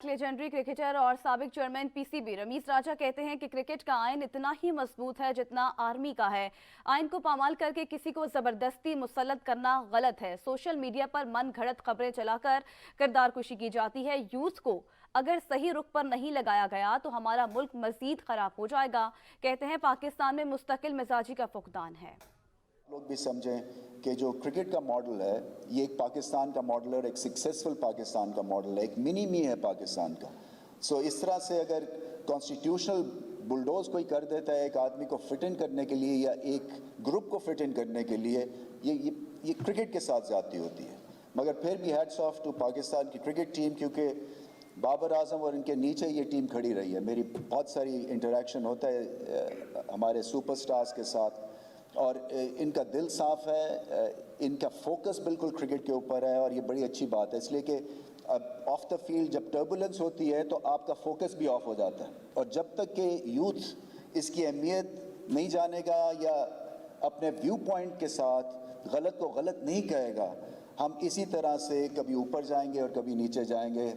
Legendary cricketer और साबिक chairman PCB Ramiz राजा कहते हैं कि क्रिकेट का आइन इतना ही मजबूत है जितना आर्मी का है। आइन को पामाल करके किसी को जबरदस्ती मुसल्लत करना गलत है। सोशल मीडिया पर मन घड़त खबरें चलाकर किरदार कुशी की जाती है। यूथ को अगर सही रुख पर नहीं लगाया गया तो हमारा मुल्क मजीद खराब हो जाएगा। कहते हैं पाकिस्तान में मुस्तकिल मिजाजी का फुकदान है। लोग भी समझें कि जो क्रिकेट का मॉडल है ये एक पाकिस्तान का मॉडल है और एक सक्सेसफुल पाकिस्तान का मॉडल है, एक मिनी मी है पाकिस्तान का। इस तरह से अगर कॉन्स्टिट्यूशनल बुलडोज कोई कर देता है एक आदमी को फिट इन करने के लिए या एक ग्रुप को फिट इन करने के लिए, ये क्रिकेट के साथ ज़्यादती होती है। मगर फिर भी हैट्स ऑफ टू पाकिस्तान की क्रिकेट टीम, क्योंकि बाबर आजम और इनके नीचे ये टीम खड़ी रही है। मेरी बहुत सारी इंटरेक्शन होता है हमारे सुपरस्टार्स के साथ और इनका दिल साफ है, इनका फोकस बिल्कुल क्रिकेट के ऊपर है और ये बड़ी अच्छी बात है, इसलिए कि ऑफ द फील्ड जब टर्बुलेंस होती है तो आपका फोकस भी ऑफ हो जाता है। और जब तक कि यूथ इसकी अहमियत नहीं जानेगा या अपने व्यू पॉइंट के साथ गलत को गलत नहीं कहेगा, हम इसी तरह से कभी ऊपर जाएंगे और कभी नीचे जाएंगे।